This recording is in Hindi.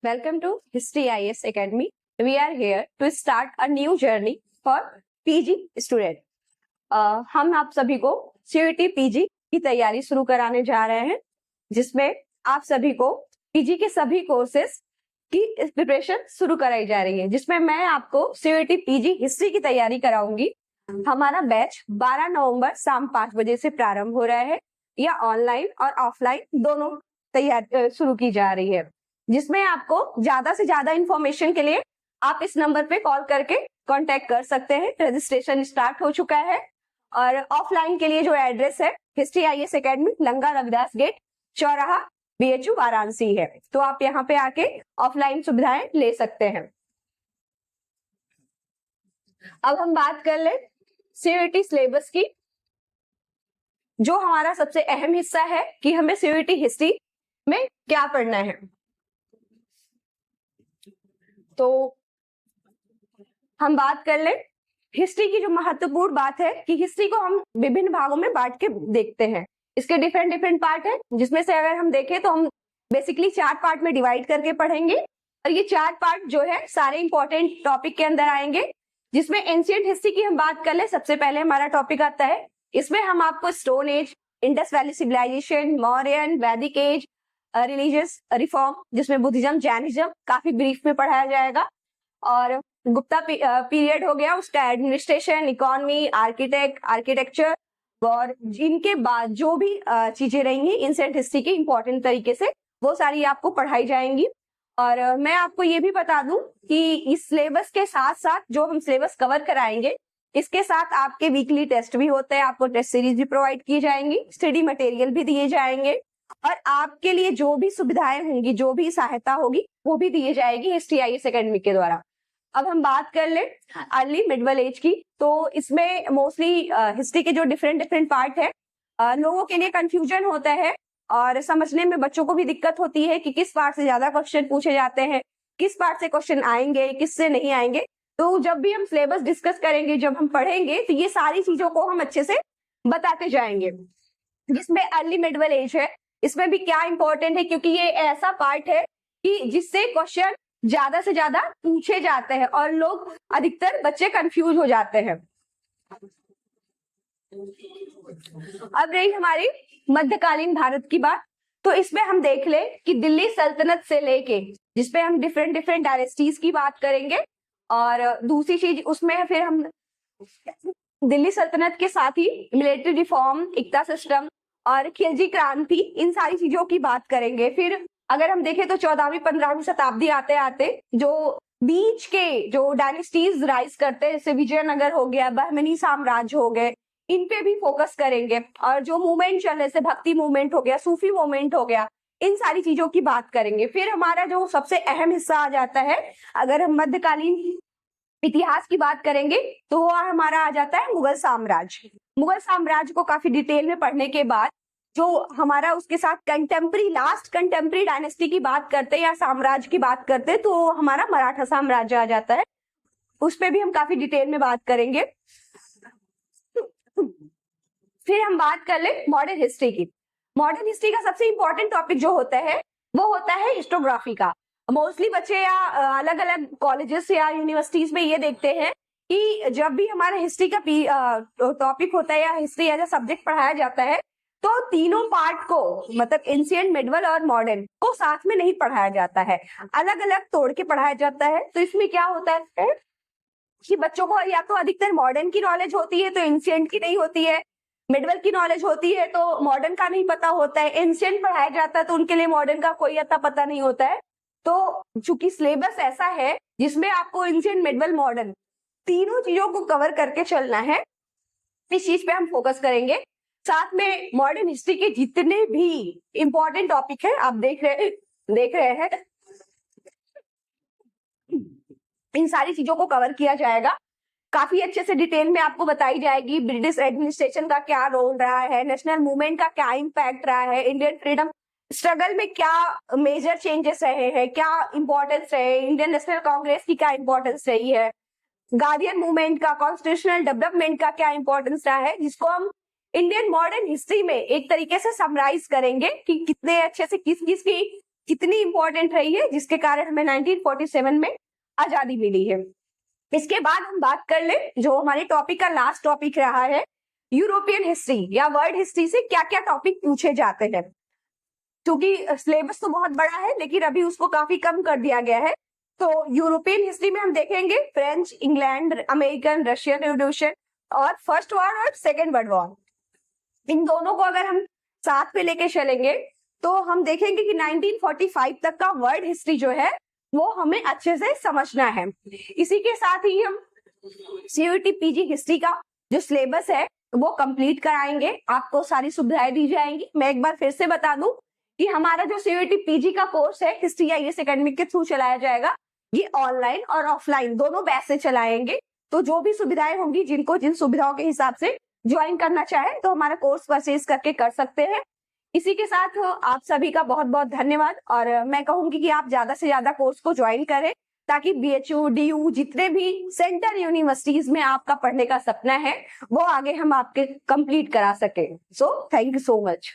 Welcome to History IS Academy. We are here to start a new journey for PG student. हम आप सभी को CUET PG की तैयारी शुरू कराने जा रहे हैं, जिसमें आप सभी को PG के सभी कोर्सेज की प्रिपरेशन शुरू कराई जा रही है, जिसमें मैं आपको CUET PG हिस्ट्री की तैयारी कराऊंगी। हमारा बैच 12 नवंबर शाम 5 बजे से प्रारंभ हो रहा है। यह ऑनलाइन और ऑफलाइन दोनों तैयारी शुरू की जा रही है, जिसमें आपको ज्यादा से ज्यादा इंफॉर्मेशन के लिए आप इस नंबर पे कॉल करके कांटेक्ट कर सकते हैं। रजिस्ट्रेशन स्टार्ट हो चुका है और ऑफलाइन के लिए जो एड्रेस है history IS academy, Langa Ravidas gate, चौराहा, BHU वाराणसी है। तो आप यहाँ पे आके ऑफलाइन सुविधाएं ले सकते हैं। अब हम बात कर ले CUET सिलेबस की, जो हमारा सबसे अहम हिस्सा है कि हमें CUET हिस्ट्री में क्या पढ़ना है। तो हम बात कर ले हिस्ट्री की। जो महत्वपूर्ण बात है कि हिस्ट्री को हम विभिन्न भागों में बांट के देखते हैं। इसके डिफरेंट पार्ट है, जिसमें से अगर हम देखें तो हम बेसिकली 4 पार्ट में डिवाइड करके पढ़ेंगे और ये 4 पार्ट जो है सारे इंपॉर्टेंट टॉपिक के अंदर आएंगे। जिसमें एंशिएंट हिस्ट्री की हम बात कर ले, सबसे पहले हमारा टॉपिक आता है। इसमें हम आपको stone age, Indus valley civilization, Mauryan, Vedic age, religious reform, जिसमें बुद्धिज्म, जैनिज्म काफी ब्रीफ में पढ़ाया जाएगा, और गुप्ता पीरियड हो गया, उसका एडमिनिस्ट्रेशन, इकोनॉमी, आर्किटेक्चर, और इनके बाद जो भी चीजें रहेंगी एंशिएंट हिस्ट्री की इंपॉर्टेंट तरीके से, वो सारी आपको पढ़ाई जाएंगी। और मैं आपको ये भी बता दूं कि इस सिलेबस के साथ साथ जो हम सिलेबस कवर कराएंगे, इसके साथ आपके वीकली टेस्ट भी होते हैं, आपको टेस्ट सीरीज भी प्रोवाइड की जाएंगी, स्टडी मटेरियल भी दिए जाएंगे, और आपके लिए जो भी सुविधाएं होंगी, जो भी सहायता होगी, वो भी दिए जाएगी हिस्ट्री IS एकेडमी के द्वारा। अब हम बात कर ले अर्ली मिडल एज की। तो इसमें मोस्टली हिस्ट्री के जो डिफरेंट पार्ट है, लोगों के लिए कंफ्यूजन होता है और समझने में बच्चों को भी दिक्कत होती है कि किस पार्ट से ज्यादा क्वेश्चन पूछे जाते हैं, किस पार्ट से क्वेश्चन आएंगे, किससे नहीं आएंगे। तो जब भी हम सिलेबस डिस्कस करेंगे, जब हम पढ़ेंगे, तो ये सारी चीजों को हम अच्छे से बताते जाएंगे। जिसमें अर्ली मिडल एज है, इसमें भी क्या इंपॉर्टेंट है, क्योंकि ये ऐसा पार्ट है कि जिससे क्वेश्चन ज्यादा से ज्यादा पूछे जाते हैं और लोग, अधिकतर बच्चे कंफ्यूज हो जाते हैं। अब रही हमारी मध्यकालीन भारत की बात। तो इसमें हम देख ले कि दिल्ली सल्तनत से लेके, जिसपे हम डिफरेंट डायनेस्टीज की बात करेंगे, और दूसरी चीज उसमें फिर हम दिल्ली सल्तनत के साथ ही मिलिट्री रिफॉर्म, इक्ता सिस्टम और खिलजी क्रांति, इन सारी चीजों की बात करेंगे। फिर अगर हम देखें तो 14वीं 15वीं शताब्दी आते आते जो बीच के जो डायनेस्टीज राइज करते हैं, जैसे विजयनगर हो गया, बहमनी साम्राज्य हो गए, इन पे भी फोकस करेंगे। और जो मूवमेंट चल रहे, जैसे भक्ति मूवमेंट हो गया, सूफी मूवमेंट हो गया, इन सारी चीजों की बात करेंगे। फिर हमारा जो सबसे अहम हिस्सा आ जाता है, अगर हम मध्यकालीन इतिहास की बात करेंगे, तो वो हमारा आ जाता है मुगल साम्राज्य। मुगल साम्राज्य को काफी डिटेल में पढ़ने के बाद जो हमारा उसके साथ लास्ट कंटेम्प्रेरी डायनेस्टी की बात करते हैं या साम्राज्य की बात करते हैं, तो हमारा मराठा साम्राज्य आ जाता है। उस पर भी हम काफी डिटेल में बात करेंगे। फिर हम बात कर ले मॉडर्न हिस्ट्री की। मॉडर्न हिस्ट्री का सबसे इंपॉर्टेंट टॉपिक जो होता है, वो होता है हिस्टोग्राफी का। मोस्टली बच्चे या अलग अलग कॉलेजेस या यूनिवर्सिटीज में ये देखते हैं कि जब भी हमारा हिस्ट्री का टॉपिक होता है या हिस्ट्री एज अ सब्जेक्ट पढ़ाया जाता है, तो तीनों पार्ट को, मतलब एंशिएंट, मिडवल और मॉडर्न को साथ में नहीं पढ़ाया जाता है, अलग अलग तोड़ के पढ़ाया जाता है। तो इसमें क्या होता है कि बच्चों को या तो अधिकतर मॉडर्न की नॉलेज होती है तो एंशिएंट की नहीं होती है, मिडवल की नॉलेज होती है तो मॉडर्न का नहीं पता होता है, एंशिएंट पढ़ाया जाता है तो उनके लिए मॉडर्न का कोई अता पता नहीं होता है। तो चूंकि सिलेबस ऐसा है जिसमें आपको एंशिएंट, मिडवल, मॉडर्न तीनों चीजों को कवर करके चलना है, इस चीज पे हम फोकस करेंगे। साथ में मॉडर्न हिस्ट्री के जितने भी इंपॉर्टेंट टॉपिक है, आप देख रहे हैं, इन सारी चीजों को कवर किया जाएगा। काफी अच्छे से डिटेल में आपको बताई जाएगी ब्रिटिश एडमिनिस्ट्रेशन का क्या रोल रहा है, नेशनल मूवमेंट का क्या इम्पैक्ट रहा है, इंडियन फ्रीडम स्ट्रगल में क्या मेजर चेंजेस रहे हैं, क्या इंपॉर्टेंस रहे, इंडियन नेशनल कांग्रेस की क्या इंपॉर्टेंस रही है, गार्डियन मूवमेंट का, कॉन्स्टिट्यूशनल डेवलपमेंट का क्या इंपॉर्टेंस रहा है, जिसको हम इंडियन मॉडर्न हिस्ट्री में एक तरीके से समराइज करेंगे कि कितने अच्छे से किस किस की कितनी इंपॉर्टेंट रही है, जिसके कारण हमें 1947 में आजादी मिली है। इसके बाद हम बात कर ले जो हमारे टॉपिक का लास्ट टॉपिक रहा है, यूरोपियन हिस्ट्री या वर्ल्ड हिस्ट्री से क्या क्या टॉपिक पूछे जाते हैं। क्योंकि सिलेबस तो बहुत बड़ा है लेकिन अभी उसको काफी कम कर दिया गया है। तो यूरोपियन हिस्ट्री में हम देखेंगे French, England, American, Russian revolution और फर्स्ट वॉर और सेकेंड वर्ल्ड वॉर। इन दोनों को अगर हम साथ में लेके चलेंगे तो हम देखेंगे कि 1945 तक का वर्ल्ड हिस्ट्री जो है वो हमें अच्छे से समझना है। इसी के साथ ही हम सीयूईटी पीजी हिस्ट्री का जो सिलेबस है वो कंप्लीट कराएंगे, आपको सारी सुविधाएं दी जाएंगी। मैं एक बार फिर से बता दूं कि हमारा जो सीयूईटी पीजी का कोर्स है हिस्ट्री आईएएस एकेडमी के थ्रू चलाया जाएगा। ये ऑनलाइन और ऑफलाइन दोनों बैच से चलाएंगे। तो जो भी सुविधाएं होंगी, जिनको जिन सुविधाओं के हिसाब से ज्वाइन करना चाहे तो हमारा कोर्स परचेज करके कर सकते हैं। इसी के साथ आप सभी का बहुत बहुत धन्यवाद और मैं कहूंगी कि आप ज्यादा से ज्यादा कोर्स को ज्वाइन करें ताकि बीएचयू, डीयू जितने भी सेंट्रल यूनिवर्सिटीज में आपका पढ़ने का सपना है वो आगे हम आपके कंप्लीट करा सके। So thank you so much.